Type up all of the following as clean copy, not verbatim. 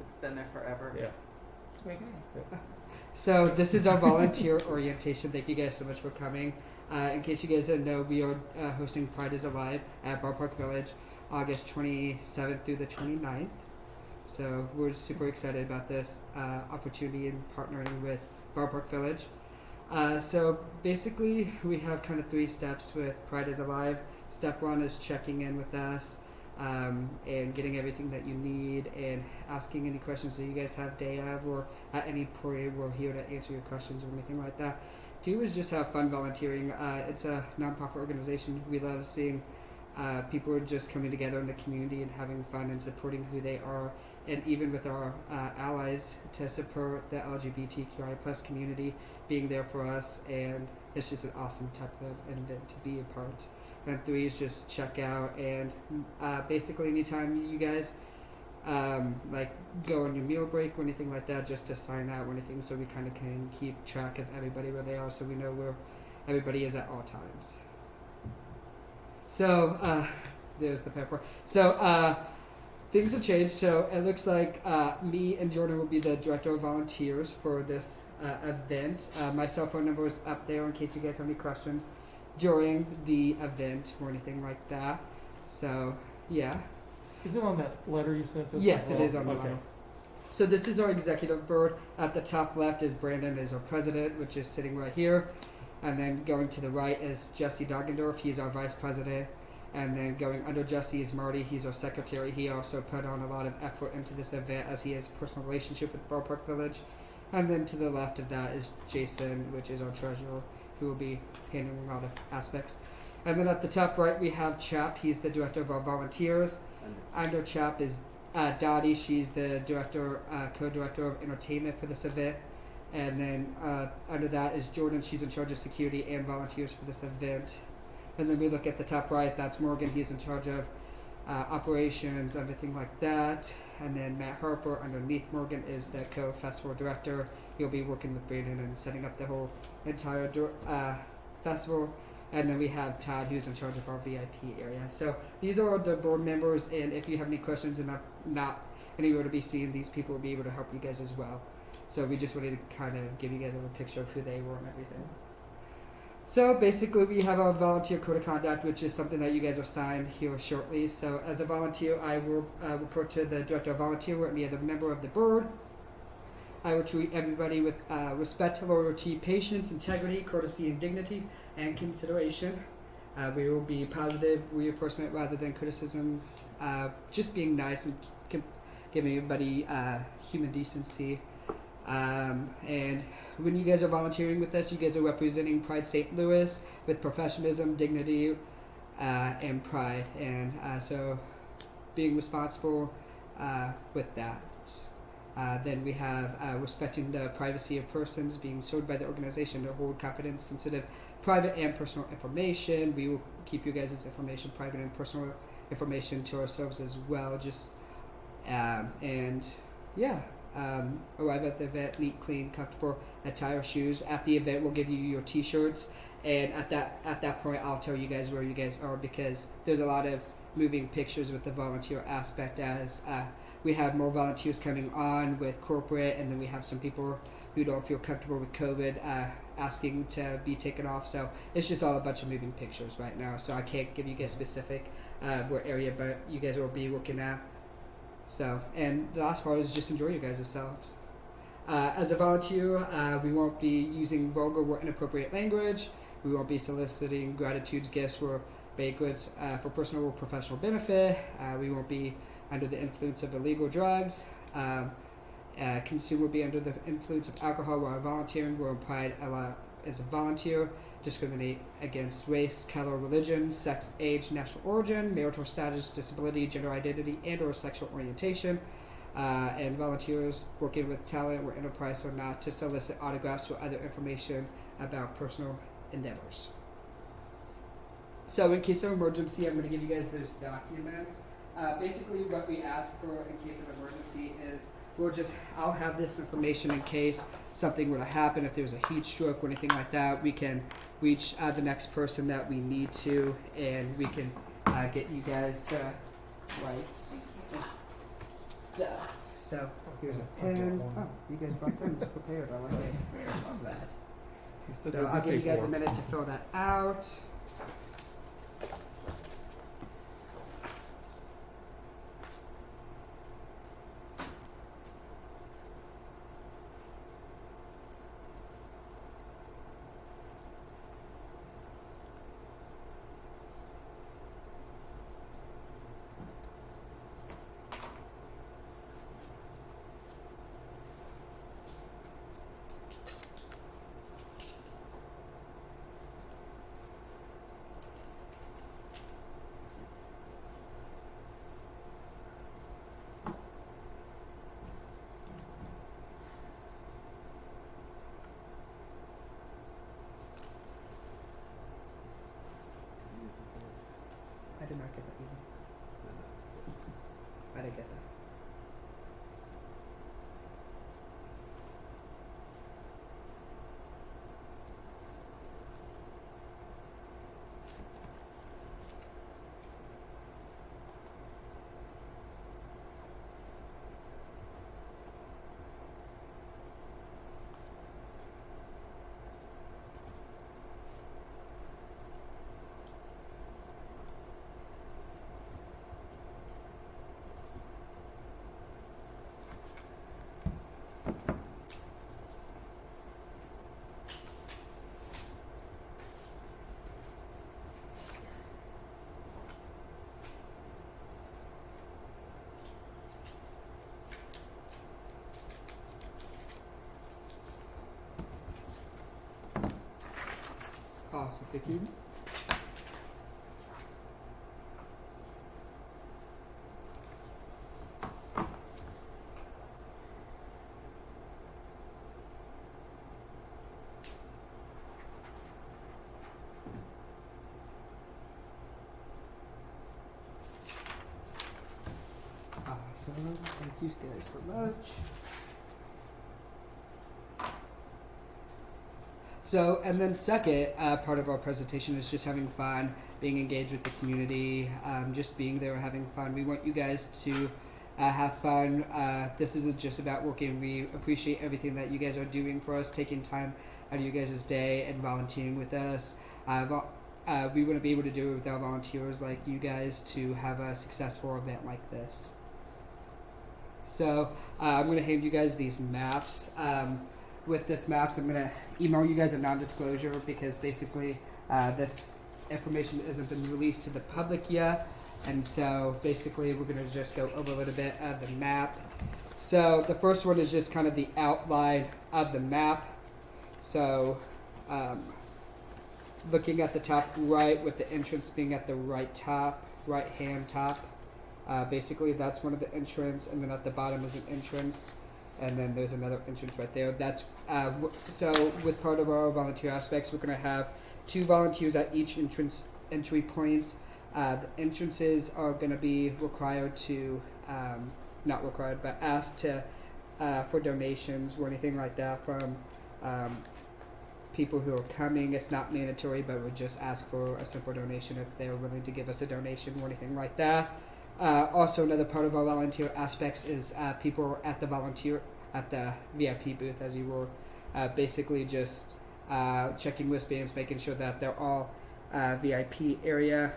It's been there forever. Yeah. Great guy. So this is our volunteer orientation. Thank you guys so much for coming. In case you guys didn't know, we are hosting Pride is Alive at Bar Park Village, August 27th through the 29th. So we're super excited about this opportunity and partnering with Bar Park Village. So basically, we have kind of 3 steps with Pride is Alive. Step 1 is checking in with us and getting everything that you need and asking any questions that you guys have day of or at any point. We're here to answer your questions or anything like that. 2 is just have fun volunteering. It's a nonprofit organization. We love seeing people are just coming together in the community and having fun and supporting who they are, and even with our allies to support the LGBTQI plus community, being there for us, and it's just an awesome type of event to be a part. And 3 is just check out, and basically anytime you guys like go on your meal break or anything like that, just to sign out or anything, so we kind of can keep track of everybody where they are, so we know where everybody is at all times. So there's the pepper. So things have changed. So it looks like me and Jordan will be the director of volunteers for this event. My cell phone number is up there in case you guys have any questions during the event or anything like that. So yeah. Is it on that letter you sent us? Yes, it is on the okay. letter. So this is our executive board. At the top left is Brandon, is our president, which is sitting right here. And then going to the right is Jesse Doggendorf. He's our vice president. And then going under Jesse is Marty. He's our secretary. He also put on a lot of effort into this event as he has a personal relationship with Bar Park Village. And then to the left of that is Jason, which is our treasurer, who will be handling a lot of aspects. And then at the top right we have Chap. He's the director of our volunteers. Under Chap is Dottie. She's the director, co-director of entertainment for this event. And then under that is Jordan. She's in charge of security and volunteers for this event. And then we look at the top right, that's Morgan. He's in charge of operations, everything like that. And then Matt Harper underneath Morgan is the co-festival director. He'll be working with Brandon and setting up the whole entire festival. And then we have Todd, who's in charge of our VIP area. So these are the board members, and if you have any questions and not anywhere to be seen, these people will be able to help you guys as well. So we just wanted to kind of give you guys a little picture of who they were and everything. So basically we have our volunteer code of conduct, which is something that you guys are signed here shortly. So as a volunteer, I will report to the director of volunteer or any other member of the board. I will treat everybody with respect, loyalty, patience, integrity, courtesy, and dignity, and consideration. We will be positive reinforcement rather than criticism, just being nice and giving everybody human decency. And when you guys are volunteering with us, you guys are representing Pride St. Louis with professionalism, dignity, and pride. And so being responsible with that. Then we have respecting the privacy of persons being served by the organization to hold confidence, sensitive, private, and personal information. We will keep you guys' information, private and personal information, to ourselves as well. Just and yeah. Arrive at the event, neat, clean, comfortable attire, shoes. At the event, we'll give you your T-shirts, and at that point, I'll tell you guys where you guys are, because there's a lot of moving pictures with the volunteer aspect, as we have more volunteers coming on with corporate, and then we have some people who don't feel comfortable with COVID asking to be taken off. So it's just all a bunch of moving pictures right now. So I can't give you guys specific what area, but you guys will be looking at. So, and the last part is just enjoy you guys yourselves. As a volunteer, we won't be using vulgar or inappropriate language. We won't be soliciting gratitudes, gifts, or banquets for personal or professional benefit. We won't be under the influence of illegal drugs. Consumer will be under the influence of alcohol while volunteering. We're in Pride as a volunteer. Discriminate against race, color, religion, sex, age, national origin, marital status, disability, gender identity, and or sexual orientation. And volunteers working with talent or enterprise or not to solicit autographs or other information about personal endeavors. So in case of emergency, I'm going to give you guys those documents. Basically what we ask for in case of emergency is I'll have this information in case something were to happen. If there's a heat stroke or anything like that, we can reach the next person that we need to, and we can get you guys the right stuff. So here's a pen. Oh, you guys brought pens prepared. I like it. I love that. So I'll give you guys a minute to fill that out. I did not get that email. I didn't get that. Awesome, thank you. Awesome, thank you guys so much. So, and then second part of our presentation is just having fun, being engaged with the community, just being there, having fun. We want you guys to have fun. This isn't just about working. We appreciate everything that you guys are doing for us, taking time out of you guys' day and volunteering with us. We wouldn't be able to do it without volunteers like you guys to have a successful event like this. So, I'm going to hand you guys these maps. With this maps, I'm going to email you guys a non-disclosure because basically this information hasn't been released to the public yet. And so basically we're going to just go over a little bit of the map. So the first one is just kind of the outline of the map. So looking at the top right with the entrance being at the right hand top. Basically that's one of the entrance, and then at the bottom is an entrance. And then there's another entrance right there. That's so with part of our volunteer aspects, we're going to have 2 volunteers at each entry points. The entrances are going to be required to, not required, but asked to for donations or anything like that from people who are coming. It's not mandatory, but we'll just ask for a simple donation if they're willing to give us a donation or anything like that. Also, another part of our volunteer aspects is people at the VIP booth, as you were, basically just checking wristbands, making sure that they're all VIP area.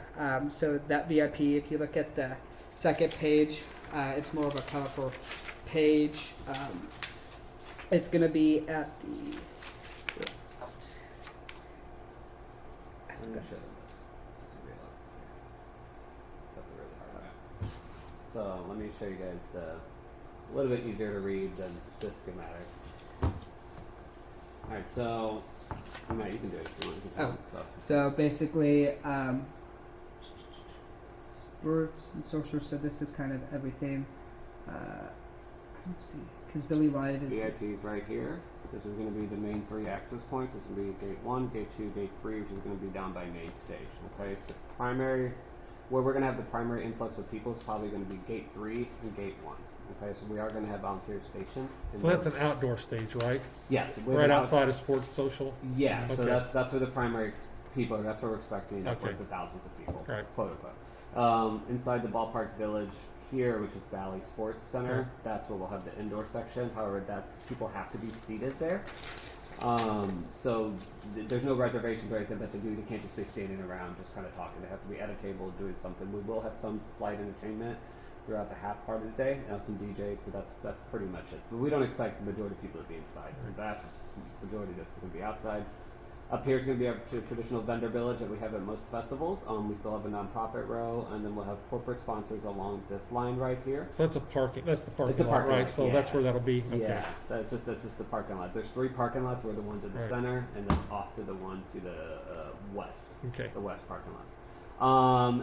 So that VIP, if you look at the second page, it's more of a colorful page. It's going to be at the... I'm gonna show them this. This is a real That's a really hard map. So let me show you guys a little bit easier to read than this schematic. Alright, so Matt, you can do it if you want. You can tell me stuff. So basically, sports and social. So this is kind of everything. Let's see, because Billy Live is VIP is right here. This is going to be the main 3 access points. This is going to be gate 1, gate 2, gate 3, which is going to be down by main stage. Okay, the primary, where we're going to have the primary influx of people is probably going to be gate 3 and gate 1. Okay, so we are going to have volunteers stationed. So that's an outdoor stage, right? Yes. Right outside of sports social? Yeah, so Okay. that's where the primary people are. That's where we're expecting Okay. the thousands of people, Right. quote unquote. Inside the ballpark village here, which is Valley Sports Center. That's where we'll have the indoor section. However, people have to be seated there. So there's no reservations or anything that they do. They can't just be standing around just kind of talking. They have to be at a table doing something. We will have some slight entertainment throughout the half part of the day, and some DJs, but that's pretty much it. But we don't expect the majority of people to be inside. The vast majority of this is going to be outside. Up here is going to be our traditional vendor village that we have at most festivals. We still have a nonprofit row, and then we'll have corporate sponsors along this line right here. So that's the parking It's a lot, parking right? lot, So yeah. that's where that'll be. Okay. Yeah, that's just the parking lot. There's 3 parking lots. We're the ones at the Right. center, and then off to the one to the west, Okay. the west parking lot.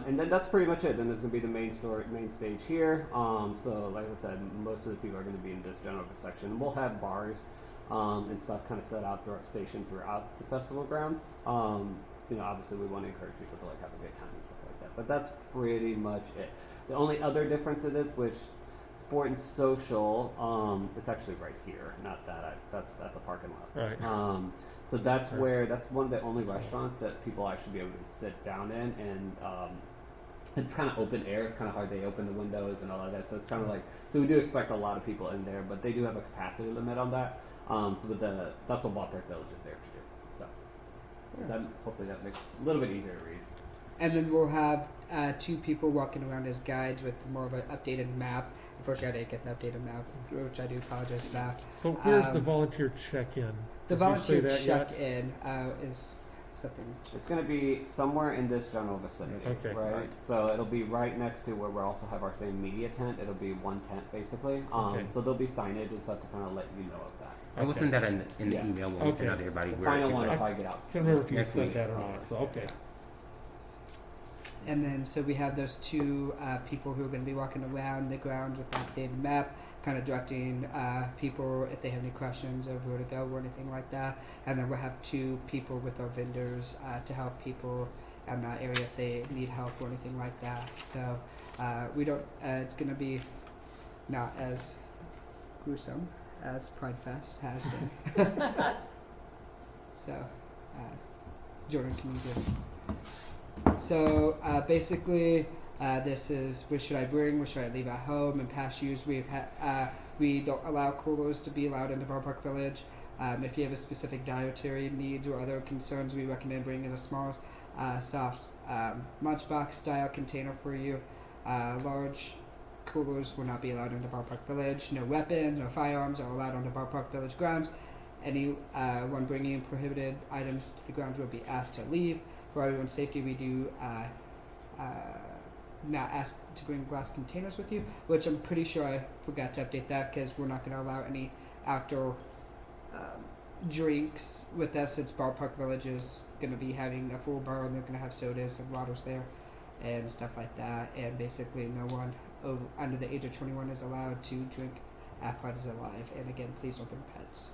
And then that's pretty much it. Then there's going to be the main stage here. So like I said, most of the people are going to be in this general section. We'll have bars and stuff kind of set out stationed throughout the festival grounds. Obviously we want to encourage people to like have a good time and stuff like that. But that's pretty much it. The only other difference in it, which sport and social, it's actually right here, not that. That's a parking lot. Right. So that's one of the only restaurants that people actually be able to sit down in, and it's kind of open air. It's kind of hard. They open the windows and all of that, so it's kind of like. So we do expect a lot of people in there, but they do have a capacity limit on that. That's what Ballpark Village is there to do. So hopefully that makes it a little bit easier to read. And then we'll have 2 people walking around as guides with more of an updated map. Unfortunately, I didn't get an updated map, which I do apologize for that. So where's the volunteer check-in? The Did you say volunteer that yet? check-in is something. It's going to be somewhere in this general vicinity, Okay. right? So it'll be right next to where we also have our same media tent. It'll be one tent basically. Okay. So there'll be signage and stuff to kind of let you know of that. I will send that in the Yeah. email when we send Okay. out to everybody. The where final it's one will like- probably get out. I can't remember if you Next said week. that or not. So okay. And then so we have those 2 people who are going to be walking around the grounds with the updated map, kind of directing people if they have any questions of where to go or anything like that. And then we'll have 2 people with our vendors to help people in that area if they need help or anything like that. So we don't. It's going to be not as gruesome as Pride Fest has been. So, Jordan, can you do? So basically, this is what should I bring, what should I leave at home. In past years, we don't allow coolers to be allowed into Ballpark Village. If you have a specific dietary needs or other concerns, we recommend bringing a small, soft lunchbox style container for you. Large coolers will not be allowed into Ballpark Village. No weapons, no firearms are allowed on the Ballpark Village grounds. Anyone bringing prohibited items to the grounds will be asked to leave. For everyone's safety, we do not ask to bring glass containers with you, which I'm pretty sure I forgot to update that because we're not going to allow any outdoor drinks with us, since Ballpark Village is going to be having a full bar and they're going to have sodas and waters there and stuff like that. And basically, no one under the age of 21 is allowed to drink at Pride is Alive. And again, please don't bring pets.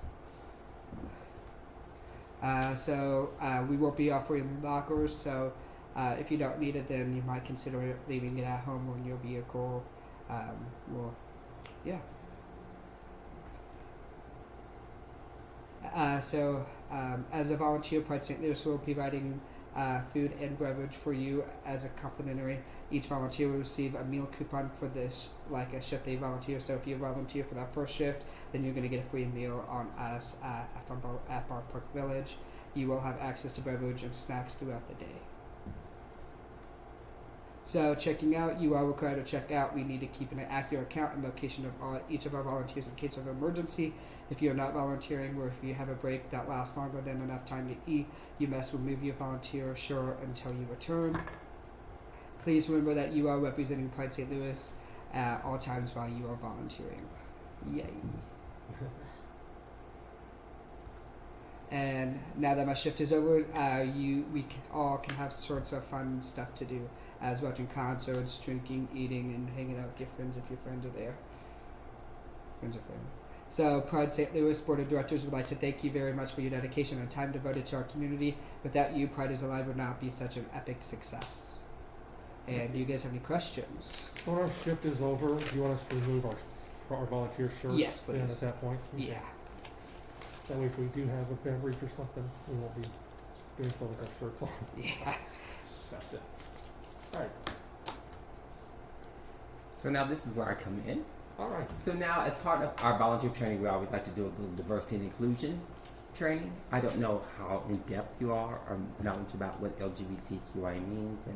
So we won't be offering lockers, so if you don't need it, then you might consider leaving it at home or in your vehicle. As a volunteer, Pride St. Louis will be providing food and beverage for you as a complimentary. Each volunteer will receive a meal coupon for this, like a shift they volunteer. So if you volunteer for that first shift, then you're going to get a free meal on us at Ballpark Village. You will have access to beverage and snacks throughout the day. So checking out, you are required to check out. We need to keep an accurate account and location of each of our volunteers in case of emergency. If you're not volunteering or if you have a break that lasts longer than enough time to eat, you must remove your volunteer shirt until you return. Please remember that you are representing Pride St. Louis at all times while you are volunteering. Yay. And now that my shift is over, we all can have sorts of fun stuff to do, as watching concerts, drinking, eating, and hanging out with your friends if your friends are there. Friends or family. So, Pride St. Louis Board of Directors would like to thank you very much for your dedication and time devoted to our community. Without you, Pride is Alive would not be such an epic success. And do you guys have any questions? So when our shift is over, do you want us to remove our volunteer shirts? Yes, then please. at that point? Okay. Yeah. That way if we do have a beverage or something, we won't be doing so with our shirts on. Yeah. Gotcha. Alright. So now this is where I come in. All right. So now, as part of our volunteer training, we always like to do a little diversity and inclusion training. I don't know how in depth you are or knowledge about what LGBTQI means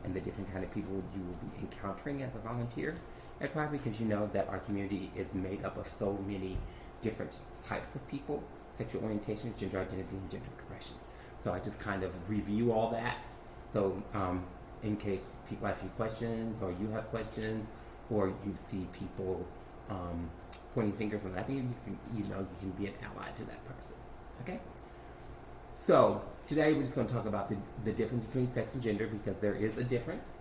and the different kind of people you will be encountering as a volunteer at Pride, because you know that our community is made up of so many different types of people, sexual orientation, gender identity, and gender expressions. So I just kind of review all that. So in case people ask you questions or you have questions, or you see people pointing fingers and laughing, you can be an ally to that person. Okay? So today we're just going to talk about the difference between sex and gender, because there is a difference.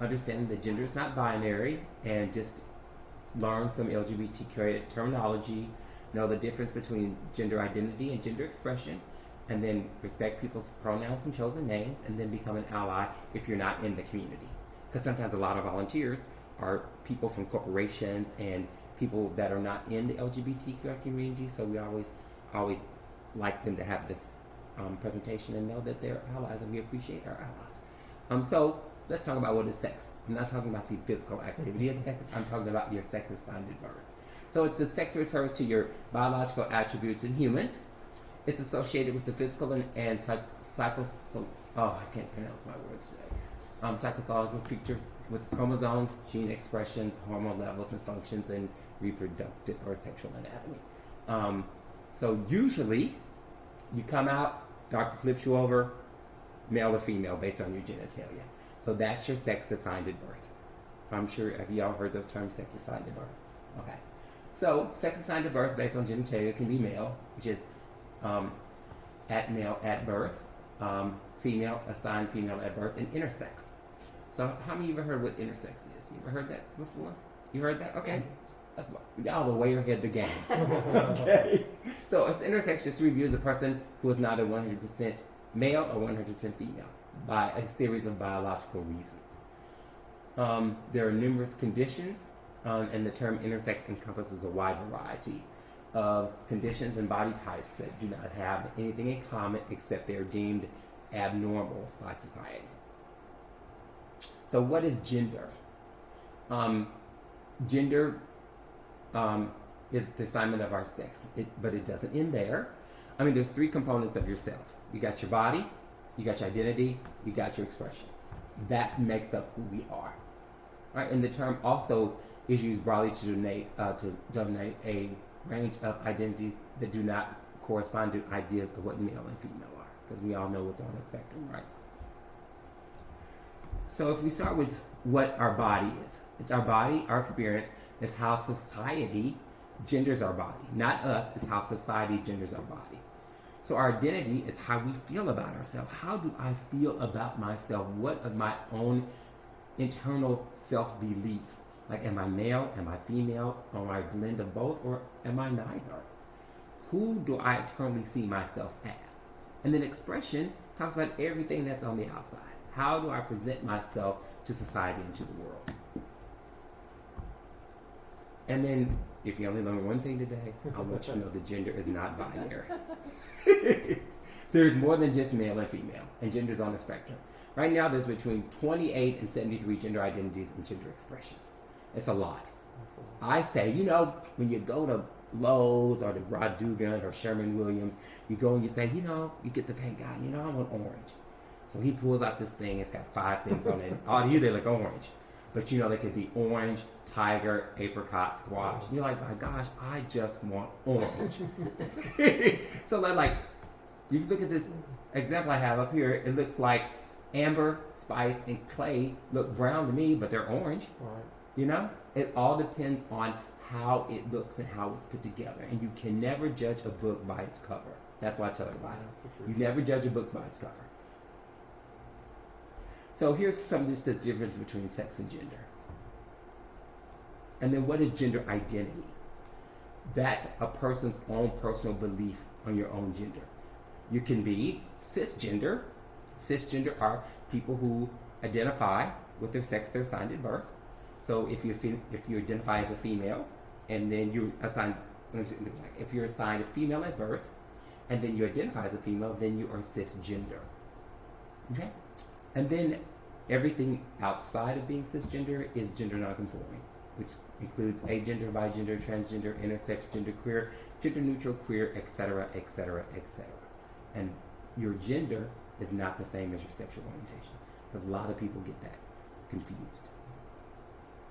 Understanding that gender is not binary, and just learn some LGBTQ terminology, know the difference between gender identity and gender expression, and then respect people's pronouns and chosen names, and then become an ally if you're not in the community. Because sometimes a lot of volunteers are people from corporations and people that are not in the LGBTQ community, so we always like them to have this presentation and know that they're allies, and we appreciate our allies. So let's talk about what is sex. I'm not talking about the physical activity of sex. I'm talking about your sex assigned at birth. So it's the sex refers to your biological attributes in humans. It's associated with the physical and psychological features with chromosomes, gene expressions, hormone levels and functions, and reproductive or sexual anatomy. So usually, you come out, doctor flips you over, male or female based on your genitalia. So that's your sex assigned at birth. I'm sure, have you all heard those terms, sex assigned at birth? Okay. So sex assigned at birth based on genitalia can be male, which is male at birth, female assigned female at birth, and intersex. So how many of you ever heard what intersex is? You ever heard that before? You heard that? Okay. Y'all are way ahead of the game. Okay. So intersex just reviews a person who is neither 100% male or 100% female by a series of biological reasons. There are numerous conditions, and the term intersex encompasses a wide variety of conditions and body types that do not have anything in common except they are deemed abnormal by society. So what is gender? Gender is the assignment of our sex, but it doesn't end there. I mean, there's three components of yourself. You got your body, you got your identity, you got your expression. That makes up who we are. Right? And the term also is used broadly to denote a range of identities that do not correspond to ideas of what male and female are, because we all know what's on the spectrum, right? So if we start with what our body is, it's our body, our experience, is how society genders our body. Not us, it's how society genders our body. So our identity is how we feel about ourselves. How do I feel about myself? What are my own internal self-beliefs? Like, am I male? Am I female? Am I a blend of both? Or am I neither? Who do I internally see myself as? And then expression talks about everything that's on the outside. How do I present myself to society and to the world? And then, if you only learn one thing today, I'll let you know that gender is not binary. There's more than just male and female, and gender's on the spectrum. Right now, there's between 28 and 73 gender identities and gender expressions. It's a lot. I say, when you go to Lowe's or the Rod Dugan or Sherman-Williams, you go and you say, you get the paint guy, I want orange. So he pulls out this thing, it's got 5 things on it. All to you, they look orange. But they could be orange, tiger, apricot, squash. And you're like, my gosh, I just want orange. So like, if you look at this example I have up here, it looks like amber, spice, and clay look brown to me, but they're orange. Right. It all depends on how it looks and how it's put together. And you can never judge a book by its cover. That's why I tell everybody. You never judge a book by its cover. So here's some of this difference between sex and gender. And then what is gender identity? That's a person's own personal belief on your own gender. You can be cisgender. Cisgender are people who identify with their sex they're assigned at birth. So if you identify as a female, and then you're assigned, if you're assigned a female at birth, and then you identify as a female, then you are cisgender. Okay? And then everything outside of being cisgender is gender nonconforming. which includes agender, bigender, transgender, intersex, genderqueer, gender neutral, queer, etc., etc., etc. And your gender is not the same as your sexual orientation, because a lot of people get that confused.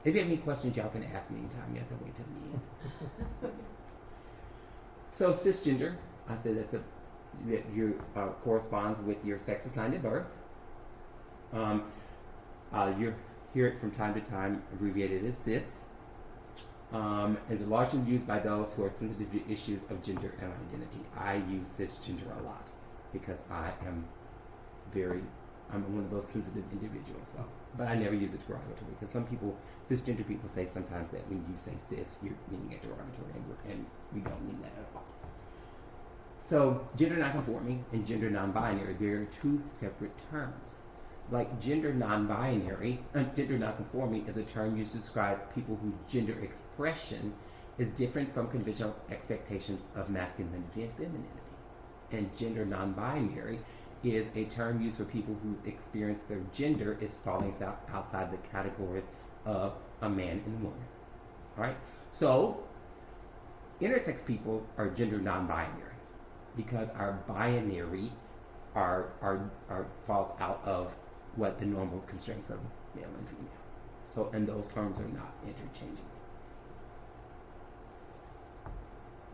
If you have any questions, y'all can ask me anytime. You have to wait till the end. So cisgender, I said that you corresponds with your sex assigned at birth. You hear it from time to time abbreviated as cis. It's largely used by those who are sensitive to issues of gender and identity. I use cisgender a lot because I'm one of those sensitive individuals. So, but I never use it derogatory because some people, cisgender people, say sometimes that when you say cis, you're meaning it derogatory, and we don't mean that at all. So, gender nonconforming and gender non-binary, they're two separate terms. Like gender non-binary, gender nonconforming is a term used to describe people whose gender expression is different from conventional expectations of masculinity and femininity. And gender non-binary is a term used for people whose experience their gender is falling outside the categories of a man and woman. All right? So, intersex people are gender non-binary because our binary falls out of what the normal constraints of male and female. So, and those terms are not interchangeable.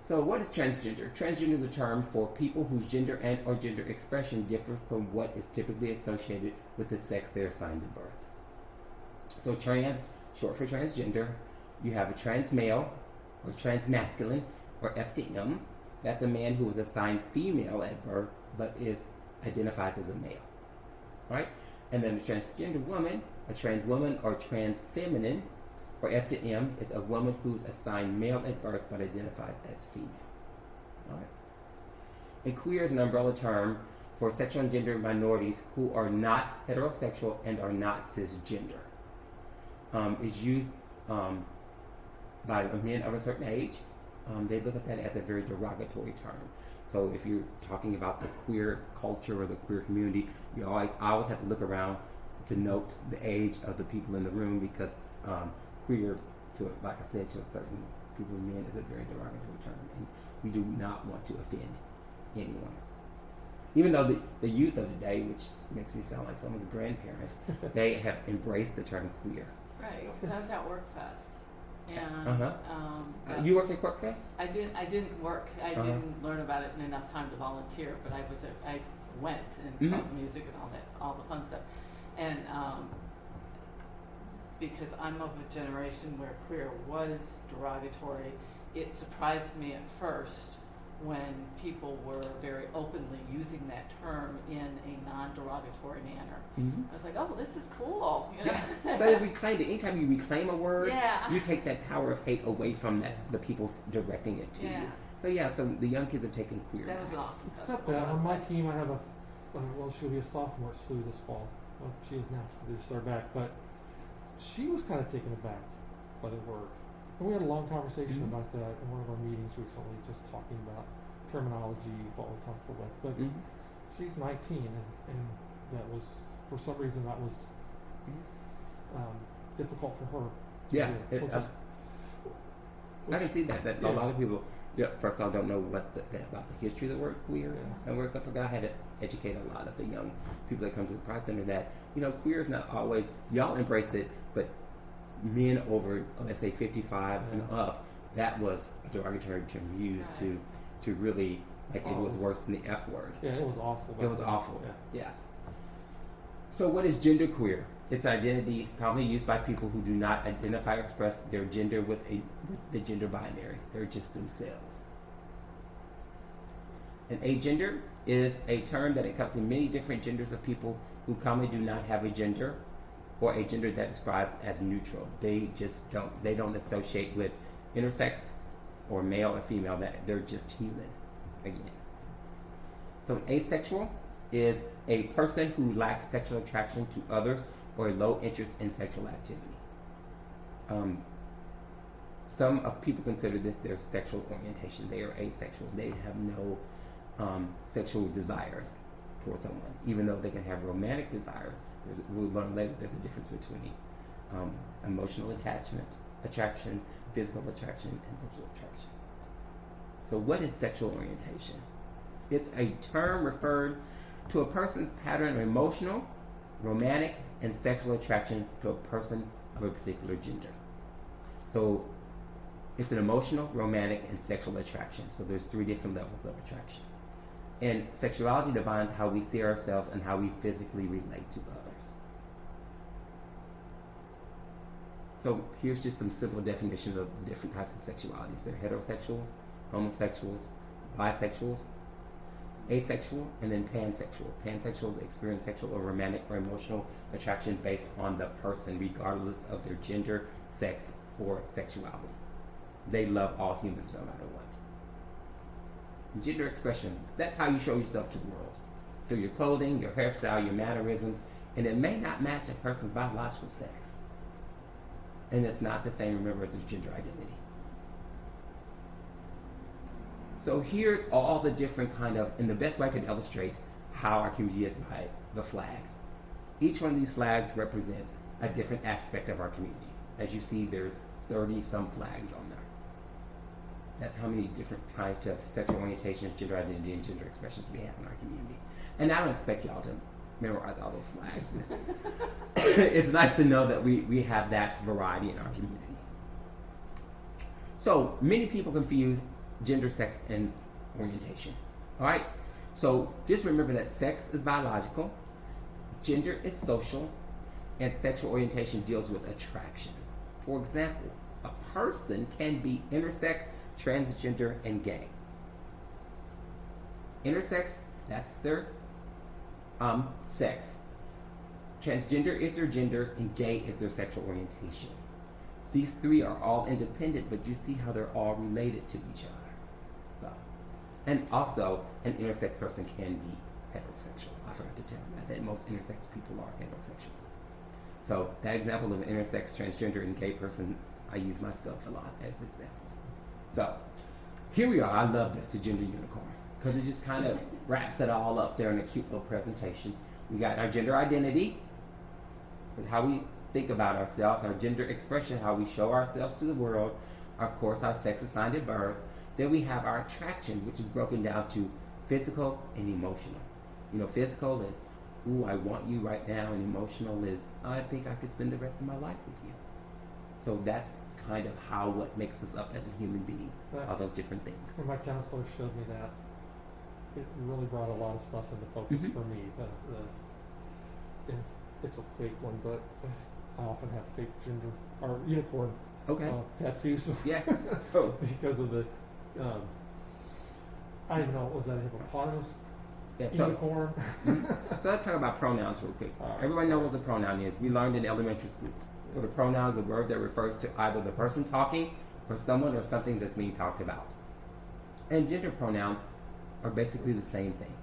So what is transgender? Transgender is a term for people whose gender and or gender expression differ from what is typically associated with the sex they are assigned at birth. So trans, short for transgender, you have a trans male or trans masculine or F to M. That's a man who was assigned female at birth but identifies as a male. Right? And then a transgender woman, a trans woman or trans feminine, or F to M, is a woman who's assigned male at birth but identifies as female. All right. And queer is an umbrella term for sexual and gender minorities who are not heterosexual and are not cisgender. It's used by men of a certain age. They look at that as a very derogatory term. So if you're talking about the queer culture or the queer community, I always have to look around to note the age of the people in the room because queer, like I said, to a certain group of men is a very derogatory term, and we do not want to offend anyone. Even though the youth of today, which makes me sound like someone's grandparent, they have embraced the term queer. Right. I was at WorkFest, and You worked at QuarkFest? I didn't work. I didn't learn about it in enough time to volunteer, but I went and saw the music and all the fun stuff, and because I'm of a generation where queer was derogatory, it surprised me at first when people were very openly using that term in a non-derogatory manner. I was like, oh, this is cool. You know? Yes. So reclaimed it. Anytime you reclaim a word, Yeah. you take that power of hate away from the people directing it to Yeah. you. So the young kids have taken queer. That was an awesome Except festival. that on my team, I have she'll be a sophomore at SLU this fall. Well, she is now. They just start back, but she was kind of taken aback by the word. And we had a long conversation about that in one of our meetings recently, just talking about terminology, what we're comfortable with. But she's 19, and that was, for some reason, that was difficult for her. Yeah, Which I can see that a lot of people, first of all, don't know about the history of the word queer. Yeah. And I forgot I had to educate a lot of the young people that come to the Pride Center that, queer is not always, y'all embrace it, but men over, let's say 55 and up, that was a derogatory term used to really, it was worse than the F word. Yeah, it was awful. It was awful. Yeah. Yes. So what is genderqueer? It's identity commonly used by people who do not identify or express their gender with the gender binary. They're just themselves. An agender is a term that encompasses many different genders of people who commonly do not have a gender or a gender that describes as neutral. They don't associate with intersex or male or female, that they're just human again. So an asexual is a person who lacks sexual attraction to others or low interest in sexual activity. Some of people consider this their sexual orientation. They are asexual. They have no sexual desires for someone, even though they can have romantic desires. We'll learn later there's a difference between emotional attachment attraction, physical attraction, and sexual attraction. So what is sexual orientation? It's a term referred to a person's pattern of emotional, romantic, and sexual attraction to a person of a particular gender. So it's an emotional, romantic, and sexual attraction. So there's 3 different levels of attraction. And sexuality defines how we see ourselves and how we physically relate to others. So here's just some simple definitions of the different types of sexualities. They're heterosexuals, homosexuals, bisexuals, asexual, and then pansexual. Pansexuals experience sexual or romantic or emotional attraction based on the person, regardless of their gender, sex, or sexuality. They love all humans no matter what. Gender expression, that's how you show yourself to the world. Through your clothing, your hairstyle, your mannerisms, and it may not match a person's biological sex. And it's not the same, remember, as a gender identity. So here's all the different kind of, and the best way I could illustrate how our community is by the flags. Each one of these flags represents a different aspect of our community. As you see, there's 30 some flags on there. That's how many different types of sexual orientations, gender identity, and gender expressions we have in our community. And I don't expect y'all to memorize all those flags, but it's nice to know that we have that variety in our community. So many people confuse gender, sex, and orientation. All right? So just remember that sex is biological, gender is social, and sexual orientation deals with attraction. For example, a person can be intersex, transgender, and gay. Intersex, that's their sex. Transgender is their gender, and gay is their sexual orientation. These 3 are all independent, but you see how they're all related to each other. So, and also, an intersex person can be heterosexual. I forgot to tell you that most intersex people are heterosexuals. So that example of an intersex, transgender, and gay person, I use myself a lot as examples. So here we are. I love this, the gender unicorn, because it just kind of wraps it all up there in a cute little presentation. We got our gender identity, is how we think about ourselves, our gender expression, how we show ourselves to the world, of course, our sex assigned at birth. Then we have our attraction, which is broken down to physical and emotional. You know, physical is, ooh, I want you right now, and emotional is, I think I could spend the rest of my life with you. So that's kind of how what makes us up as a human being, all those different things. When my counselor showed me that, it really brought a lot of stuff into focus for me. It's a fake one, but I often have fake gender or unicorn tattoos. Yeah. So because of the, I don't know, was that a hippopotamus? yeah. So Unicorn. so let's talk about pronouns real quick. All right. Everyone knows what a pronoun is. We learned in elementary school. What a pronoun is a word that refers to either the person talking or someone or something that's being talked about. And gender pronouns are basically the same thing.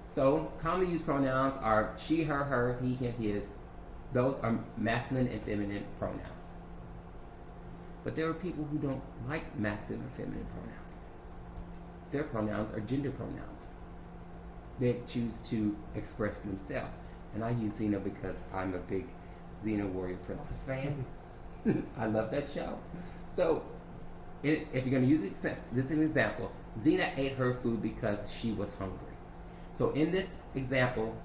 So commonly used pronouns are she, her, hers, he, him, his. Those are masculine and feminine pronouns. But there are people who don't like masculine or feminine pronouns. Their pronouns are gender pronouns. They choose to express themselves. And I use Xena because I'm a big Xena Warrior Princess fan. I love that show. So, if you're going to use this as an example, Xena ate her food because she was hungry. So in this example,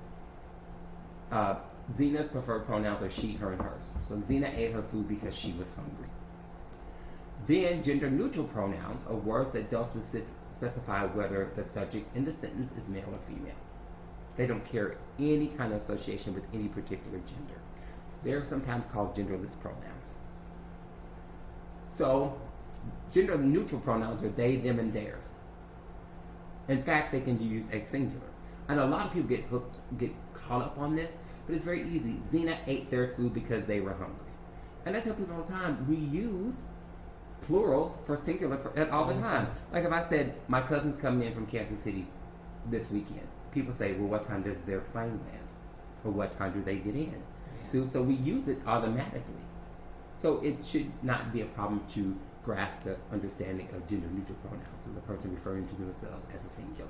Xena's preferred pronouns are she, her, and hers. So Xena ate her food because she was hungry. Then gender-neutral pronouns are words that don't specify whether the subject in the sentence is male or female. They don't carry any kind of association with any particular gender. They're sometimes called genderless pronouns. So, gender-neutral pronouns are they, them, and theirs. In fact, they can use a singular. And a lot of people get caught up on this, but it's very easy. Xena ate their food because they were hungry. And I tell people all the time, we use plurals for singular all the time. Like if I said, my cousin's coming in from Kansas City this weekend, people say, well, what time does their plane land? Or what time do they get in? So we use it automatically. So it should not be a problem to grasp the understanding of gender-neutral pronouns, so the person referring to themselves as a singular.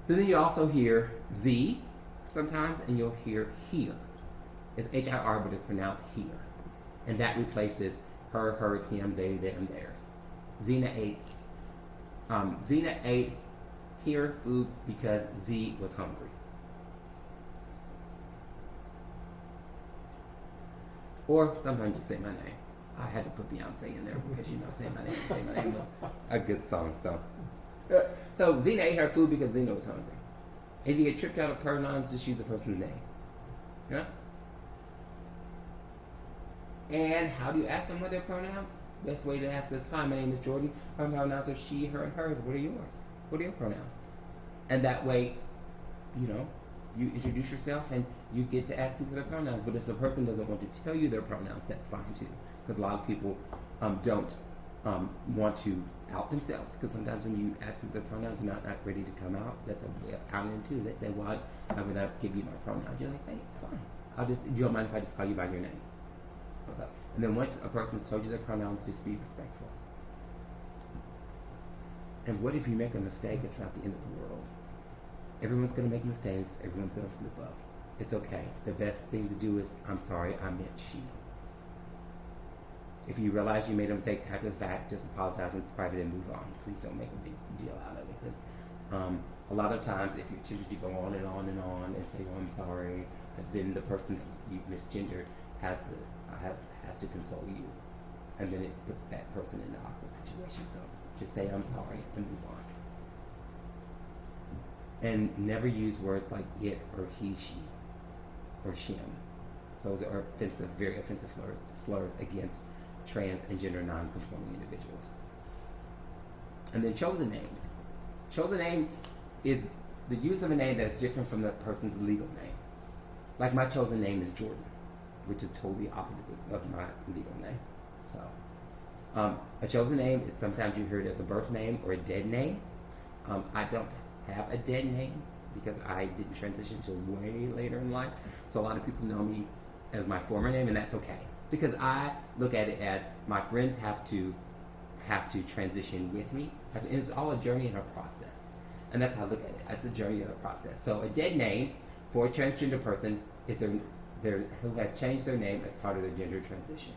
So then you also hear Z sometimes, and you'll hear here. It's HIR, but it's pronounced here. And that replaces her, hers, him, they, them, theirs. Zena ate here food because Z was hungry. Or sometimes you say my name. I had to put Beyonce in there because say my name. Say my name was a good song. So Zena ate her food because Zena was hungry. If you get tripped out of pronouns, just use the person's name. Yeah. And how do you ask them what their pronouns? Best way to ask is, hi, my name is Jordan. My pronouns are she, her, and hers. What are yours? What are your pronouns? And that way, you introduce yourself and you get to ask people their pronouns. But if the person doesn't want to tell you their pronouns, that's fine too. Because a lot of people don't want to out themselves. Because sometimes when you ask people their pronouns and not ready to come out, that's a way of outing them too. They say, well, I would not give you my pronouns. You're like, hey, it's fine. You don't mind if I just call you by your name? What's up? And then once a person's told you their pronouns, just be respectful. And what if you make a mistake? It's not the end of the world. Everyone's going to make mistakes. Everyone's going to slip up. It's okay. The best thing to do is, I'm sorry, I meant she. If you realize you made a mistake after the fact, just apologize in private and move on. Please don't make a big deal out of it, because a lot of times if you're tempted to go on and on and on and say, oh, I'm sorry, then the person that you misgendered has to console you, and then it puts that person in an awkward situation. So just say I'm sorry and move on. And never use words like it or he, she, or shim. Those are offensive, very offensive slurs against trans and gender non-conforming individuals. And then chosen names. Chosen name is the use of a name that is different from the person's legal name. Like my chosen name is Jordan, which is totally opposite of my legal name. So, a chosen name is sometimes you hear it as a birth name or a dead name. I don't have a dead name because I didn't transition until way later in life. So a lot of people know me as my former name, and that's okay. Because I look at it as my friends have to transition with me. It's all a journey and a process. And that's how I look at it. It's a journey and a process. So a dead name for a transgender person is who has changed their name as part of their gender transition.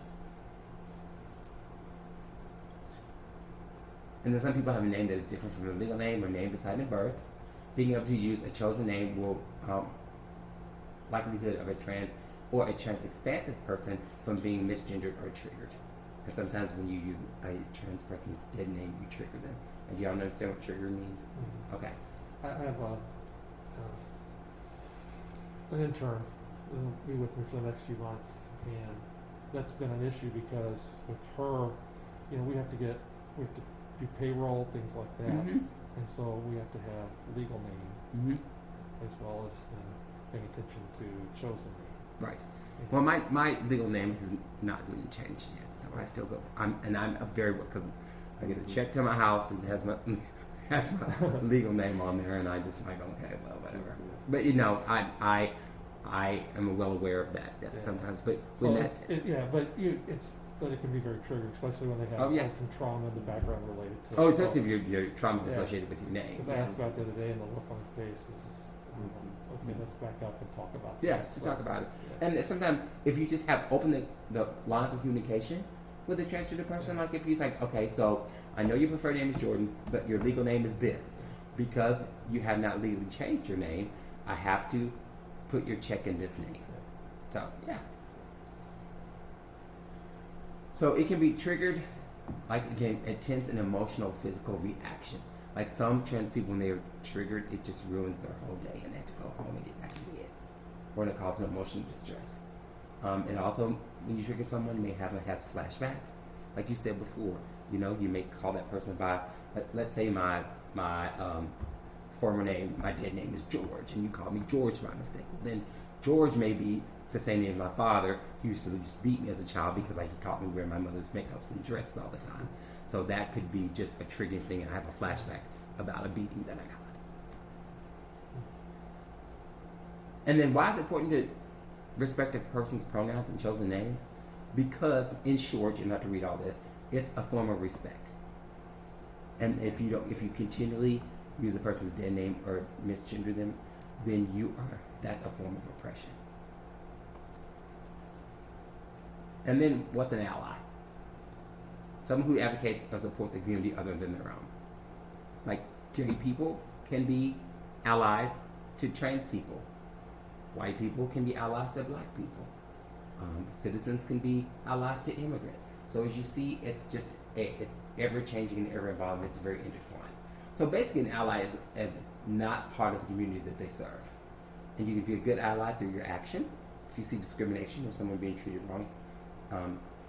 And then some people have a name that is different from their legal name or name decided in birth. Being able to use a chosen name will likelihood of a trans expansive person from being misgendered or triggered. And sometimes when you use a trans person's dead name, you trigger them. And do y'all understand what trigger means? Mm-hmm. Okay. I have an intern who'll be with me for the next few months, and that's been an issue because with her, we have to do payroll, things like that, Mm-hmm. and so we have to have legal names as well as then paying attention to chosen name. Right. Well, my legal name has not been changed yet, so I still go. I'm very, because I get a check to my house and it has my legal name on there, and I just like, okay, well, whatever. But I am well aware of that sometimes. But when but it can be very triggering, especially when they have had some trauma in the background related to it. Oh, especially if your trauma is associated with your name. Because I asked about the other day, and the look on his face was just, okay, let's back up and talk about that. Let's talk about it. Yeah. And sometimes if you just have open the lines of communication with a transgender person, like if you think, okay, so I know your preferred name is Jordan, but your legal name is this. Because you have not legally changed your name, I have to put your check in this name. So, yeah. So it can be triggered, like, again, intense and emotional physical reaction. Like some trans people, when they're triggered, it just ruins their whole day and they have to go home and get back to bed. Or it causes emotional distress. And also, when you trigger someone, you may have flashbacks. Like you said before, you may call that person by, let's say my former name, my dead name is George, and you call me George by mistake. Well, then George may be the same name as my father. He used to just beat me as a child because he caught me wearing my mother's makeups and dresses all the time. So that could be just a triggering thing, and I have a flashback about a beating that I got. And then why is it important to respect a person's pronouns and chosen names? Because, in short, you don't have to read all this, it's a form of respect. And if you continually use a person's dead name or misgender them, then that's a form of oppression. And then, what's an ally? Someone who advocates or supports a community other than their own. Like, gay people can be allies to trans people. White people can be allies to black people. Citizens can be allies to immigrants. So as you see, it's just it's ever changing and ever evolving. It's very intertwined. So basically, an ally is not part of the community that they serve, and you can be a good ally through your action. If you see discrimination or someone being treated wrong,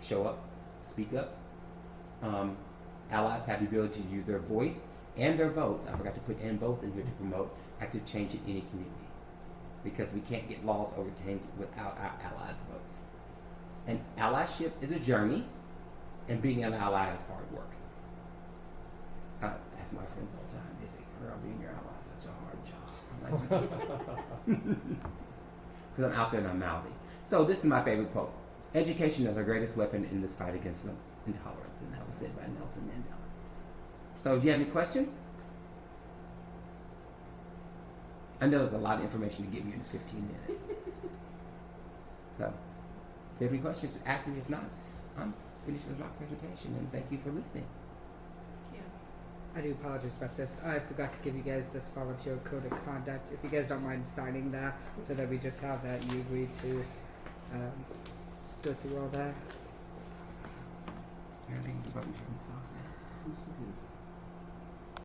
show up, speak up. Allies have the ability to use their voice and their votes. I forgot to put "and" votes in here to promote active change in any community, because we can't get laws overturned without our allies' votes. And allyship is a journey, and being an ally is hard work. That's my friends all the time. They say, "Girl, being your ally is such a hard job." I'm like, because I'm out there and I'm mouthy. So this is my favorite quote: "Education is our greatest weapon in this fight against intolerance," and that was said by Nelson Mandela. So, do you have any questions? I know there's a lot of information to give you in 15 minutes. So, if you have any questions, ask me. If not, I'm finished with my presentation, and thank you for listening. I do apologize about this. I forgot to give you guys this volunteer code of conduct. If you guys don't mind signing that, so that we just have that, you agree to go through all that. I think you can turn this off now.